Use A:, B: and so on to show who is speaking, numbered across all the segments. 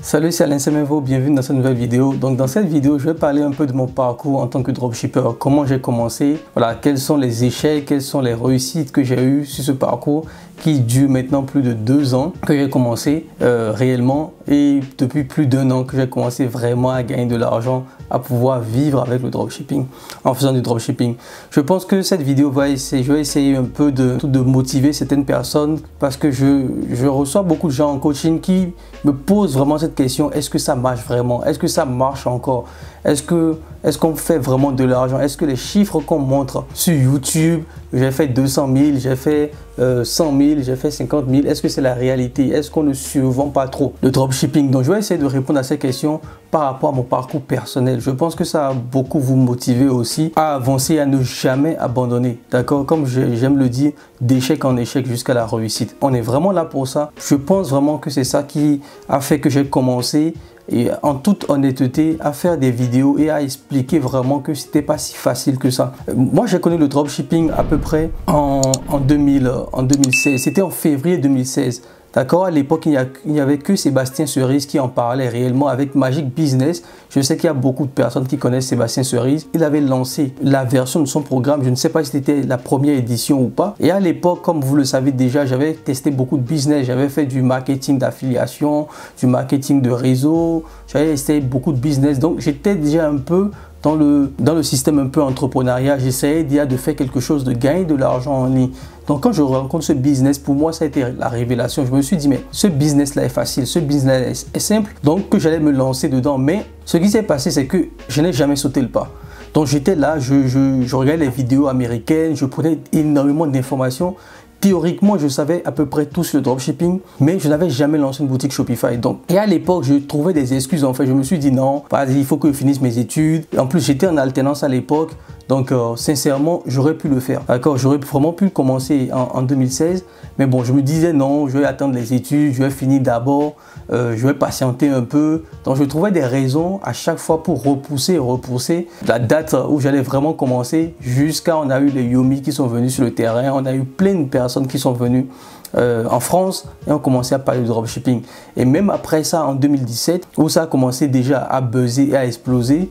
A: Salut, c'est Alain Semenvo, bienvenue dans cette nouvelle vidéo. Donc dans cette vidéo, je vais parler un peu de mon parcours en tant que dropshipper, comment j'ai commencé, voilà, quels sont les échecs, quelles sont les réussites que j'ai eues sur ce parcours qui dure maintenant plus de 2 ans que j'ai commencé réellement, et depuis plus d'1 an que j'ai commencé vraiment à gagner de l'argent, à pouvoir vivre avec le dropshipping, en faisant du dropshipping. Je pense que cette vidéo je vais essayer un peu de motiver certaines personnes parce que je reçois beaucoup de gens en coaching qui me posent vraiment cette question: est-ce que ça marche vraiment? Est-ce que ça marche encore? Est-ce qu'on fait vraiment de l'argent? Est-ce que les chiffres qu'on montre sur YouTube, j'ai fait 200 000, j'ai fait 100 000, j'ai fait 50 000, est-ce que c'est la réalité? Est-ce qu'on ne survend pas trop le dropshipping? Donc je vais essayer de répondre à ces questions par rapport à mon parcours personnel. Je pense que ça va beaucoup vous motiver aussi à avancer, à ne jamais abandonner. D'accord? Comme j'aime le dire, d'échec en échec jusqu'à la réussite. On est vraiment là pour ça. Je pense vraiment que c'est ça qui a fait que j'ai commencé, et en toute honnêteté, à faire des vidéos et à expliquer vraiment que c'était pas si facile que ça. Moi, j'ai connu le dropshipping à peu près en 2016. C'était en février 2016. D'accord, à l'époque, il n'y avait que Sébastien Cerise qui en parlait réellement avec Magic Business. Je sais qu'il y a beaucoup de personnes qui connaissent Sébastien Cerise. Il avait lancé la version de son programme. Je ne sais pas si c'était la première édition ou pas. Et à l'époque, comme vous le savez déjà, j'avais testé beaucoup de business. J'avais fait du marketing d'affiliation, du marketing de réseau. J'avais essayé beaucoup de business. Donc, j'étais déjà un peu dans le système un peu entrepreneuriat. J'essayais déjà de faire quelque chose, de gagner de l'argent en ligne. Donc quand je rencontre ce business, pour moi ça a été la révélation. Je me suis dit, mais ce business là est facile, ce business là est simple, donc que j'allais me lancer dedans. Mais ce qui s'est passé, c'est que je n'ai jamais sauté le pas. Donc j'étais là, je regardais les vidéos américaines, je prenais énormément d'informations. Théoriquement, je savais à peu près tout sur le dropshipping, mais je n'avais jamais lancé une boutique Shopify. Donc, et à l'époque, je trouvais des excuses. En fait, je me suis dit non, vas-y, il faut que je finisse mes études. En plus, j'étais en alternance à l'époque. Donc, sincèrement, j'aurais pu le faire. D'accord, j'aurais vraiment pu commencer en 2016. Mais bon, je me disais non, je vais attendre les études, je vais finir d'abord, je vais patienter un peu. Donc, je trouvais des raisons à chaque fois pour repousser la date où j'allais vraiment commencer. Jusqu'à, on a eu les Yomi qui sont venus sur le terrain. On a eu plein de personnes qui sont venues en France et on commençait à parler de dropshipping. Et même après ça, en 2017, où ça a commencé déjà à buzzer et à exploser,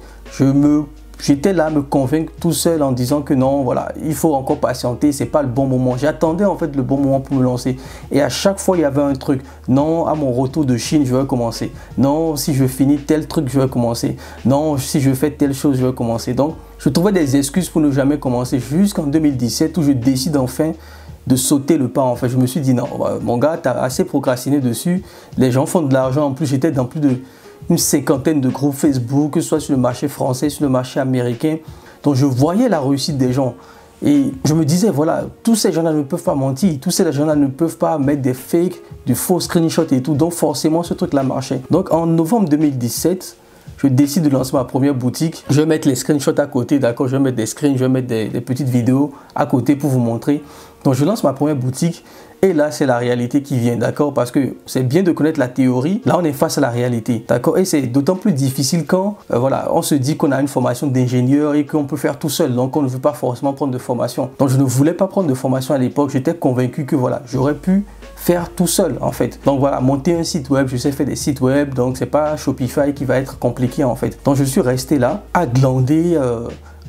A: j'étais là à me convaincre tout seul en disant que non, voilà, il faut encore patienter, c'est pas le bon moment. J'attendais en fait le bon moment pour me lancer. Et à chaque fois, il y avait un truc. Non, à mon retour de Chine, je vais commencer. Non, si je finis tel truc, je vais commencer. Non, si je fais telle chose, je vais commencer. Donc, je trouvais des excuses pour ne jamais commencer jusqu'en 2017 où je décide enfin de sauter le pas. En fait, je me suis dit non, mon gars, tu as assez procrastiné dessus. Les gens font de l'argent. En plus, j'étais dans plus d'une cinquantaine de groupes Facebook, que ce soit sur le marché français, sur le marché américain. Donc, je voyais la réussite des gens. Et je me disais, voilà, tous ces gens-là ne peuvent pas mentir. Tous ces gens-là ne peuvent pas mettre des fakes, du faux screenshots et tout. Donc, forcément, ce truc-là marchait. Donc, en novembre 2017, je décide de lancer ma première boutique. Je vais mettre les screenshots à côté, d'accord? Je vais mettre des screens, je vais mettre des petites vidéos à côté pour vous montrer. Donc, je lance ma première boutique. Et là, c'est la réalité qui vient, d'accord? Parce que c'est bien de connaître la théorie. Là, on est face à la réalité, d'accord? Et c'est d'autant plus difficile quand, voilà, on se dit qu'on a une formation d'ingénieur et qu'on peut faire tout seul. Donc, on ne veut pas forcément prendre de formation. Donc, je ne voulais pas prendre de formation à l'époque. J'étais convaincu que, voilà, j'aurais pu faire tout seul, en fait. Donc, voilà, monter un site web. Je sais faire des sites web. Donc, c'est pas Shopify qui va être compliqué, en fait. Donc, je suis resté là à glander,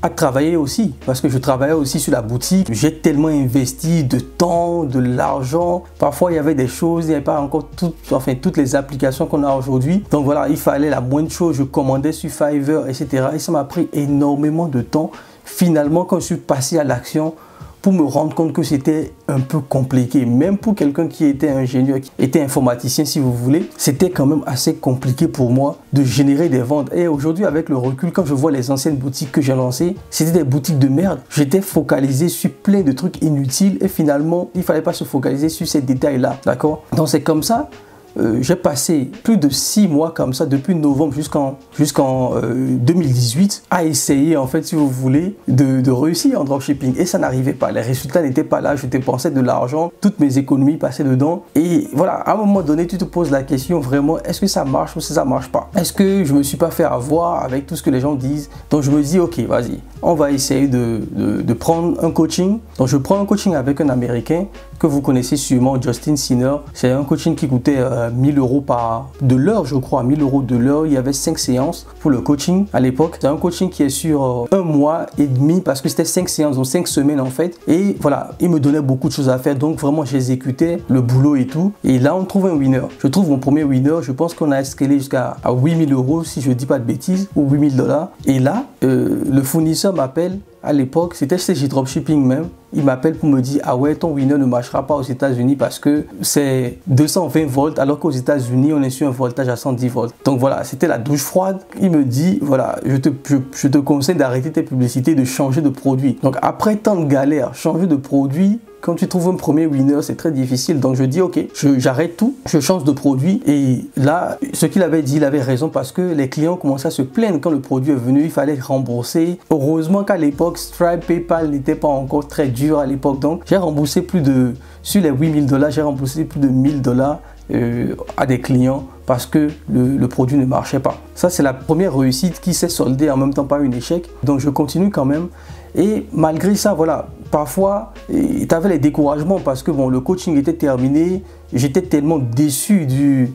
A: à travailler aussi, parce que je travaillais aussi sur la boutique. J'ai tellement investi de temps, de l'argent. Parfois, il y avait des choses, il n'y avait pas encore toutes les applications qu'on a aujourd'hui. Donc voilà, il fallait la moindre chose. Je commandais sur Fiverr, etc. Et ça m'a pris énormément de temps. Finalement, quand je suis passé à l'action, pour me rendre compte que c'était un peu compliqué. Même pour quelqu'un qui était ingénieur, qui était informaticien si vous voulez, c'était quand même assez compliqué pour moi de générer des ventes. Et aujourd'hui, avec le recul, quand je vois les anciennes boutiques que j'ai lancées, c'était des boutiques de merde. J'étais focalisé sur plein de trucs inutiles et finalement, il ne fallait pas se focaliser sur ces détails-là. D'accord? Donc c'est comme ça. J'ai passé plus de 6 mois comme ça, depuis novembre jusqu'en 2018, à essayer, en fait, si vous voulez, de réussir en dropshipping. Et ça n'arrivait pas. Les résultats n'étaient pas là. Je dépensais de l'argent. Toutes mes économies passaient dedans. Et voilà, à un moment donné, tu te poses la question vraiment, est-ce que ça marche ou si ça marche pas? Est-ce que je me suis pas fait avoir avec tout ce que les gens disent? Donc, je me dis, ok, vas-y, on va essayer de prendre un coaching. Donc, je prends un coaching avec un Américain que vous connaissez sûrement, Justin Sinner. C'est un coaching qui coûtait 1000 euros de l'heure, je crois, 1000 euros de l'heure. Il y avait 5 séances pour le coaching à l'époque. C'est un coaching qui est sur 1 mois et demi parce que c'était 5 séances, donc 5 semaines en fait. Et voilà, il me donnait beaucoup de choses à faire, donc vraiment j'exécutais le boulot et tout. Et là, on trouve un winner. Je trouve mon premier winner. Je pense qu'on a escalé jusqu'à 8000 euros, si je dis pas de bêtises, ou 8000 $. Et là, le fournisseur m'appelle. À l'époque, c'était chez Dropshipping même. Il m'appelle pour me dire, ah ouais, ton winner ne marchera pas aux États-Unis parce que c'est 220 volts, alors qu'aux États-Unis, on est sur un voltage à 110 volts. Donc voilà, c'était la douche froide. Il me dit, voilà, je te conseille d'arrêter tes publicités, de changer de produit. Donc après tant de galères, changer de produit, quand tu trouves un premier winner, c'est très difficile. Donc je dis, ok, j'arrête tout, je change de produit. Et là, ce qu'il avait dit, il avait raison parce que les clients commençaient à se plaindre quand le produit est venu, il fallait rembourser. Heureusement qu'à l'époque, Stripe, PayPal n'était pas encore très dur à l'époque. Donc j'ai remboursé sur les 8000 $, j'ai remboursé plus de 1000 $ à des clients parce que le produit ne marchait pas. Ça, c'est la première réussite qui s'est soldée en même temps par un échec. Donc je continue quand même. Et malgré ça, voilà, parfois, tu avais les découragements parce que bon, le coaching était terminé. J'étais tellement déçu du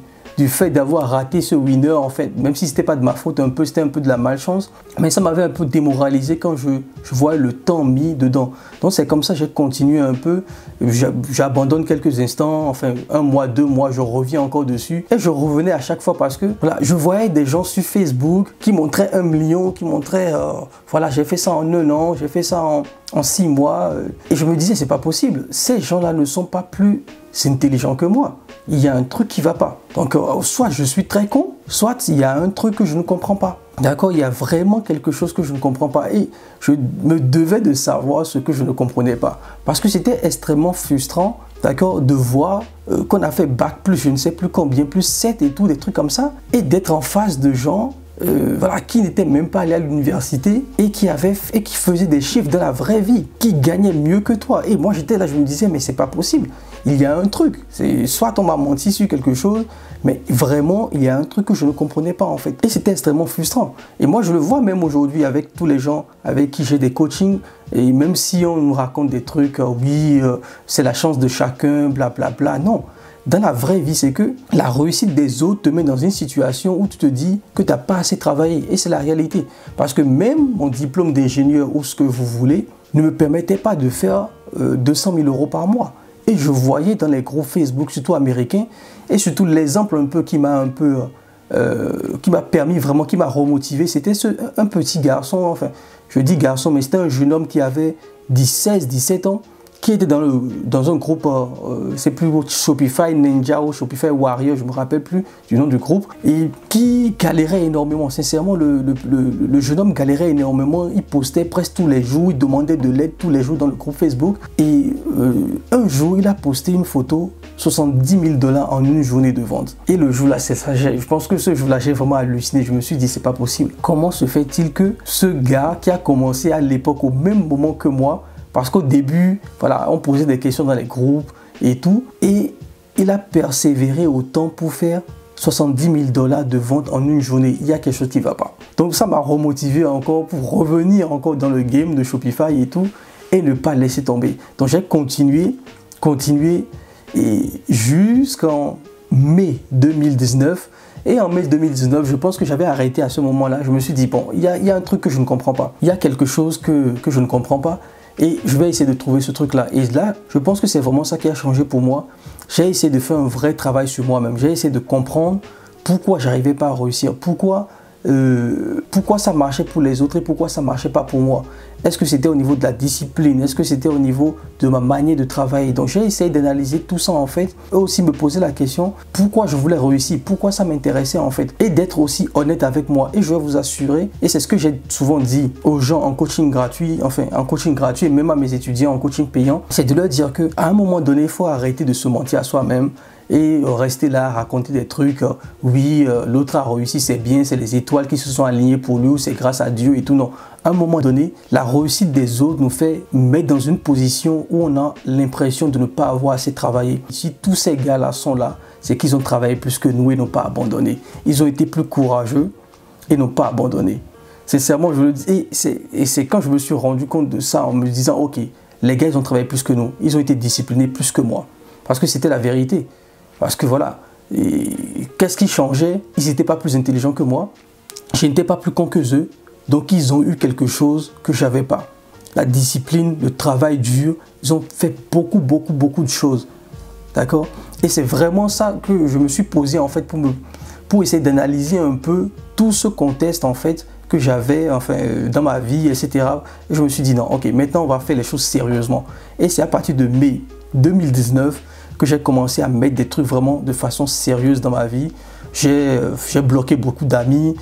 A: fait d'avoir raté ce winner, en fait, même si c'était pas de ma faute, c'était un peu de la malchance, mais ça m'avait un peu démoralisé quand je voyais le temps mis dedans. Donc c'est comme ça que j'ai continué un peu, j'abandonne quelques instants, enfin 1 mois, 2 mois, je reviens encore dessus et je revenais à chaque fois parce que voilà, je voyais des gens sur Facebook qui montraient 1 million, qui montraient voilà, j'ai fait ça en 1 an, j'ai fait ça en 6 mois et je me disais c'est pas possible, ces gens-là ne sont pas plus intelligents que moi. Il y a un truc qui va pas. Donc, soit je suis très con, soit il y a un truc que je ne comprends pas. D'accord, il y a vraiment quelque chose que je ne comprends pas. Et je me devais de savoir ce que je ne comprenais pas. Parce que c'était extrêmement frustrant, d'accord, de voir qu'on a fait bac plus, je ne sais plus combien, plus 7 et tout, des trucs comme ça. Et d'être en face de gens voilà, qui n'étaient même pas allés à l'université et qui faisaient des chiffres de la vraie vie, qui gagnaient mieux que toi. Et moi, j'étais là, je me disais, mais c'est pas possible. Il y a un truc. Soit on m'a menti sur quelque chose, mais vraiment, il y a un truc que je ne comprenais pas en fait. Et c'était extrêmement frustrant. Et moi, je le vois même aujourd'hui avec tous les gens avec qui j'ai des coachings. Et même si on nous raconte des trucs, oui, c'est la chance de chacun, blablabla. Non. Dans la vraie vie, c'est que la réussite des autres te met dans une situation où tu te dis que tu n'as pas assez travaillé. Et c'est la réalité. Parce que même mon diplôme d'ingénieur ou ce que vous voulez ne me permettait pas de faire 200 000 € par mois. Et je voyais dans les groupes Facebook, surtout américains, et surtout l'exemple un peu qui m'a permis vraiment, qui m'a remotivé, c'était un petit garçon, enfin, je dis garçon, mais c'était un jeune homme qui avait 16, 17 ans, qui était dans un groupe, c'est plus Shopify Ninja ou Shopify Warrior, je ne me rappelle plus du nom du groupe, et qui galérait énormément. Sincèrement, le jeune homme galérait énormément. Il postait presque tous les jours, il demandait de l'aide tous les jours dans le groupe Facebook. Et un jour, il a posté une photo, 70 000 $ en une journée de vente. Et le jour-là, c'est ça. Je pense que ce jour-là, j'ai vraiment halluciné. Je me suis dit, c'est pas possible. Comment se fait-il que ce gars qui a commencé à l'époque au même moment que moi, parce qu'au début, voilà, on posait des questions dans les groupes et tout. Et il a persévéré autant pour faire 70 000 $ de vente en une journée. Il y a quelque chose qui ne va pas. Donc ça m'a remotivé encore pour revenir encore dans le game de Shopify et tout. Et ne pas laisser tomber. Donc j'ai continué. Et jusqu'en mai 2019. Et en mai 2019, je pense que j'avais arrêté à ce moment-là. Je me suis dit, bon, il y a un truc que je ne comprends pas. Il y a quelque chose que je ne comprends pas. Et je vais essayer de trouver ce truc-là. Et là, je pense que c'est vraiment ça qui a changé pour moi. J'ai essayé de faire un vrai travail sur moi-même. J'ai essayé de comprendre pourquoi j'arrivais pas à réussir. Pourquoi ça marchait pour les autres et pourquoi ça marchait pas pour moi. Est-ce que c'était au niveau de la discipline? Est-ce que c'était au niveau de ma manière de travailler? Donc j'ai essayé d'analyser tout ça en fait. Et aussi me poser la question, pourquoi je voulais réussir? Pourquoi ça m'intéressait en fait? Et d'être aussi honnête avec moi. Et je vais vous assurer, et c'est ce que j'ai souvent dit aux gens en coaching gratuit, enfin en coaching gratuit et même à mes étudiants en coaching payant, c'est de leur dire qu'à un moment donné, il faut arrêter de se mentir à soi-même. Et rester là, raconter des trucs, oui, l'autre a réussi, c'est bien, c'est les étoiles qui se sont alignées pour lui, ou c'est grâce à Dieu et tout. Non, à un moment donné, la réussite des autres nous fait mettre dans une position où on a l'impression de ne pas avoir assez travaillé. Si tous ces gars-là sont là, c'est qu'ils ont travaillé plus que nous et n'ont pas abandonné. Ils ont été plus courageux et n'ont pas abandonné. Sincèrement, je le dis, et c'est quand je me suis rendu compte de ça en me disant, ok, les gars, ils ont travaillé plus que nous. Ils ont été disciplinés plus que moi. Parce que c'était la vérité. Parce que voilà, qu'est-ce qui changeait? Ils n'étaient pas plus intelligents que moi. Je n'étais pas plus con que eux. Donc, ils ont eu quelque chose que je n'avais pas. La discipline, le travail dur. Ils ont fait beaucoup de choses. D'accord? Et c'est vraiment ça que je me suis posé en fait pour essayer d'analyser un peu tout ce contexte en fait que j'avais dans ma vie, etc. Et je me suis dit non, ok, maintenant on va faire les choses sérieusement. Et c'est à partir de mai 2019 que j'ai commencé à mettre des trucs vraiment de façon sérieuse dans ma vie. J'ai bloqué beaucoup d'amis.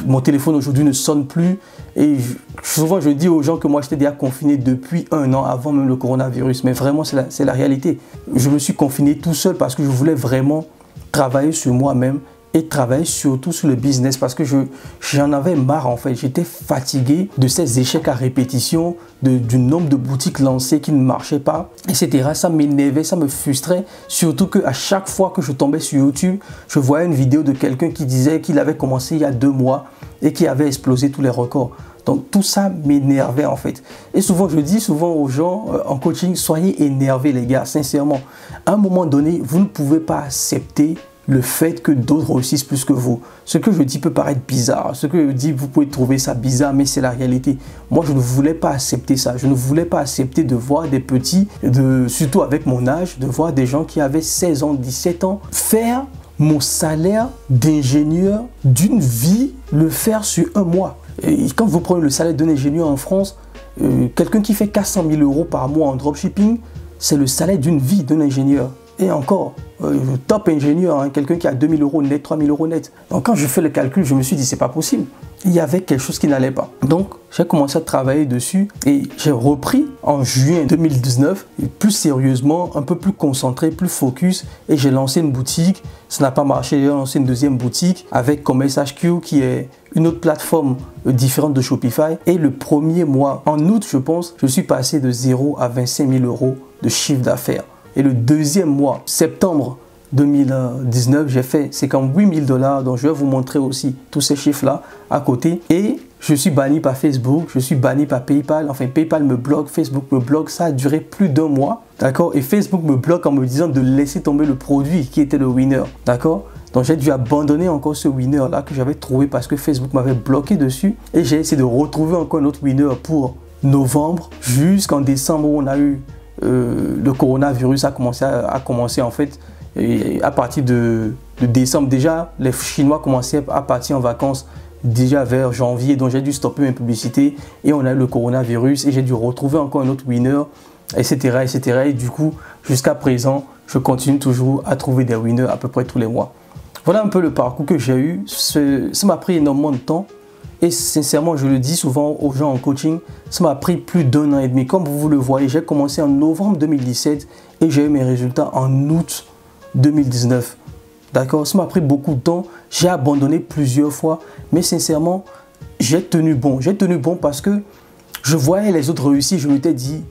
A: Mon téléphone aujourd'hui ne sonne plus. Et souvent je dis aux gens que moi j'étais déjà confiné depuis 1 an avant même le coronavirus. Mais vraiment c'est la réalité. Je me suis confiné tout seul parce que je voulais vraiment travailler sur moi-même et travailler surtout sur le business parce que j'en avais marre en fait. J'étais fatigué de ces échecs à répétition, du nombre de boutiques lancées qui ne marchaient pas, etc. Ça m'énervait, ça me frustrait. Surtout qu'à chaque fois que je tombais sur YouTube, je voyais une vidéo de quelqu'un qui disait qu'il avait commencé il y a 2 mois et qui avait explosé tous les records. Donc tout ça m'énervait en fait. Et souvent, je dis souvent aux gens en coaching, soyez énervés les gars, sincèrement. À un moment donné, vous ne pouvez pas accepter le fait que d'autres réussissent plus que vous. Ce que je dis peut paraître bizarre. Ce que je dis, vous pouvez trouver ça bizarre, mais c'est la réalité. Moi, je ne voulais pas accepter ça. Je ne voulais pas accepter de voir des petits, surtout avec mon âge, de voir des gens qui avaient 16 ans, 17 ans, faire mon salaire d'ingénieur d'une vie, le faire sur 1 mois. Et quand vous prenez le salaire d'un ingénieur en France, quelqu'un qui fait 400 000 € par mois en dropshipping, c'est le salaire d'une vie d'un ingénieur. Et encore, top ingénieur, hein, quelqu'un qui a 2 000 € net, 3 000 € net. Donc quand je fais le calcul, je me suis dit, c'est pas possible. Il y avait quelque chose qui n'allait pas. Donc j'ai commencé à travailler dessus et j'ai repris en juin 2019, plus sérieusement, un peu plus concentré, plus focus. Et j'ai lancé une boutique. Ça n'a pas marché, j'ai lancé une deuxième boutique avec Commerce HQ qui est une autre plateforme différente de Shopify. Et le premier mois, en août, je pense, je suis passé de 0 à 25 000 € de chiffre d'affaires. Et le deuxième mois, septembre 2019, j'ai fait 58 000 $. Donc, je vais vous montrer aussi tous ces chiffres-là à côté. Et je suis banni par Facebook, je suis banni par PayPal. Enfin, PayPal me bloque, Facebook me bloque. Ça a duré plus d'1 mois. D'accord? Et Facebook me bloque en me disant de laisser tomber le produit qui était le winner. D'accord? Donc, j'ai dû abandonner encore ce winner-là que j'avais trouvé parce que Facebook m'avait bloqué dessus. Et j'ai essayé de retrouver encore un autre winner pour novembre jusqu'en décembre où on a eu le coronavirus a commencé en fait. Et à partir de décembre, déjà, les Chinois commençaient à partir en vacances déjà vers janvier. Donc, j'ai dû stopper mes publicités et on a eu le coronavirus et j'ai dû retrouver encore un autre winner, etc. etc. Et du coup, jusqu'à présent, je continue toujours à trouver des winners à peu près tous les mois. Voilà un peu le parcours que j'ai eu. Ça m'a pris énormément de temps. Et sincèrement, je le dis souvent aux gens en coaching, ça m'a pris plus d'1 an et demi. Comme vous le voyez, j'ai commencé en novembre 2017 et j'ai eu mes résultats en août 2019. D'accord? Ça m'a pris beaucoup de temps. J'ai abandonné plusieurs fois. Mais sincèrement, j'ai tenu bon. J'ai tenu bon parce que je voyais les autres réussir. Je m'étais dit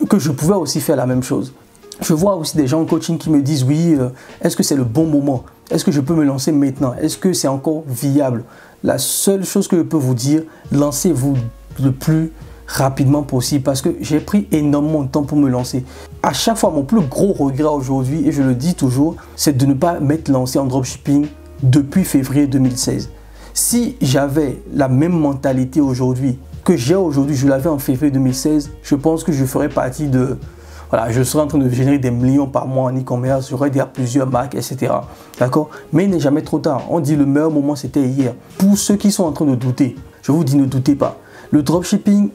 A: que je pouvais aussi faire la même chose. Je vois aussi des gens en coaching qui me disent oui, est-ce que c'est le bon moment? Est-ce que je peux me lancer maintenant? Est-ce que c'est encore viable? La seule chose que je peux vous dire, lancez-vous le plus rapidement possible parce que j'ai pris énormément de temps pour me lancer. À chaque fois, mon plus gros regret aujourd'hui, et je le dis toujours, c'est de ne pas m'être lancé en dropshipping depuis février 2016. Si j'avais la même mentalité aujourd'hui que j'ai aujourd'hui, je l'avais en février 2016, je pense que je ferais partie de... Voilà, je serais en train de générer des millions par mois en e-commerce, j'aurais déjà plusieurs marques, etc. D'accord? Mais il n'est jamais trop tard. On dit le meilleur moment, c'était hier. Pour ceux qui sont en train de douter, je vous dis ne doutez pas. Le dropshipping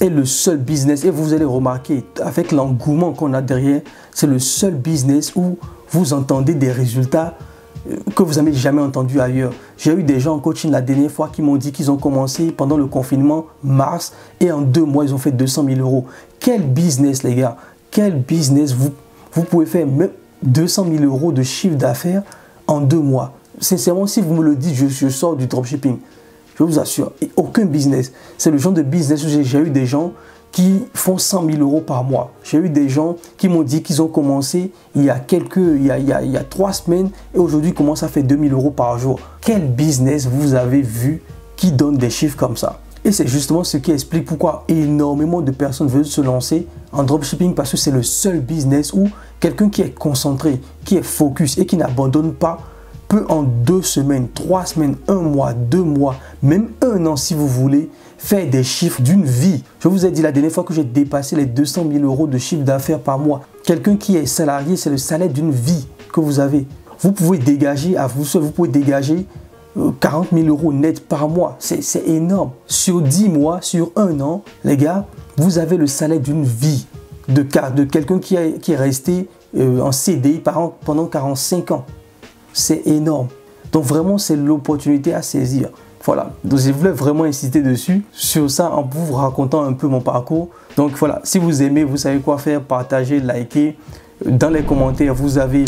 A: est le seul business, et vous allez remarquer, avec l'engouement qu'on a derrière, c'est le seul business où vous entendez des résultats que vous n'avez jamais entendu ailleurs. J'ai eu des gens en coaching la dernière fois qui m'ont dit qu'ils ont commencé pendant le confinement mars et en 2 mois, ils ont fait 200 000 €. Quel business les gars! Quel business vous pouvez faire même 200 000 € de chiffre d'affaires en 2 mois. Sincèrement, si vous me le dites, je sors du dropshipping. Je vous assure, et aucun business. C'est le genre de business où j'ai eu des gens qui font 100 000 € par mois. J'ai eu des gens qui m'ont dit qu'ils ont commencé il y a 3 semaines et aujourd'hui ils commencent à faire 2 000 € par jour. Quel business vous avez vu qui donne des chiffres comme ça? Et c'est justement ce qui explique pourquoi énormément de personnes veulent se lancer en dropshipping, parce que c'est le seul business où quelqu'un qui est concentré, qui est focus et qui n'abandonne pas peut en 2 semaines, 3 semaines, 1 mois, 2 mois, même 1 an si vous voulez, faire des chiffres d'une vie. Je vous ai dit la dernière fois que j'ai dépassé les 200 000 euros de chiffre d'affaires par mois. Quelqu'un qui est salarié, c'est le salaire d'une vie que vous avez. Vous pouvez dégager, à vous seul, vous pouvez dégager 40 000 euros net par mois. C'est énorme. Sur 10 mois, sur 1 an, les gars, vous avez le salaire d'une vie de quelqu'un qui est resté en CDI pendant 45 ans. C'est énorme. Donc vraiment, c'est l'opportunité à saisir. Voilà, donc je voulais vraiment insister dessus, sur ça, en vous racontant un peu mon parcours. Donc voilà, si vous aimez, vous savez quoi faire, partagez, likez. Dans les commentaires, vous avez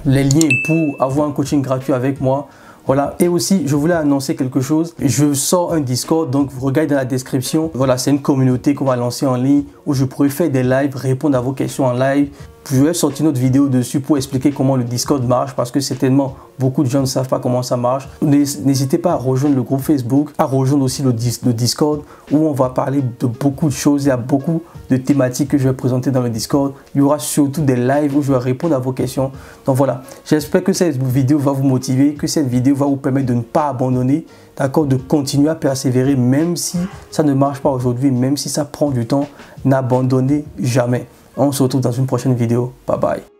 A: les liens pour avoir un coaching gratuit avec moi. Voilà, et aussi, je voulais annoncer quelque chose. Je sors un Discord, donc vous regardez dans la description. Voilà, c'est une communauté qu'on va lancer en ligne où je pourrai faire des lives, répondre à vos questions en live. Je vais sortir une autre vidéo dessus pour expliquer comment le Discord marche, parce que certainement beaucoup de gens ne savent pas comment ça marche. N'hésitez pas à rejoindre le groupe Facebook, à rejoindre aussi le Discord où on va parler de beaucoup de choses. Il y a beaucoup de thématiques que je vais présenter dans le Discord. Il y aura surtout des lives où je vais répondre à vos questions. Donc voilà, j'espère que cette vidéo va vous motiver, que cette vidéo va vous permettre de ne pas abandonner, d'accord, de continuer à persévérer même si ça ne marche pas aujourd'hui, même si ça prend du temps. N'abandonnez jamais. On se retrouve dans une prochaine vidéo. Bye bye.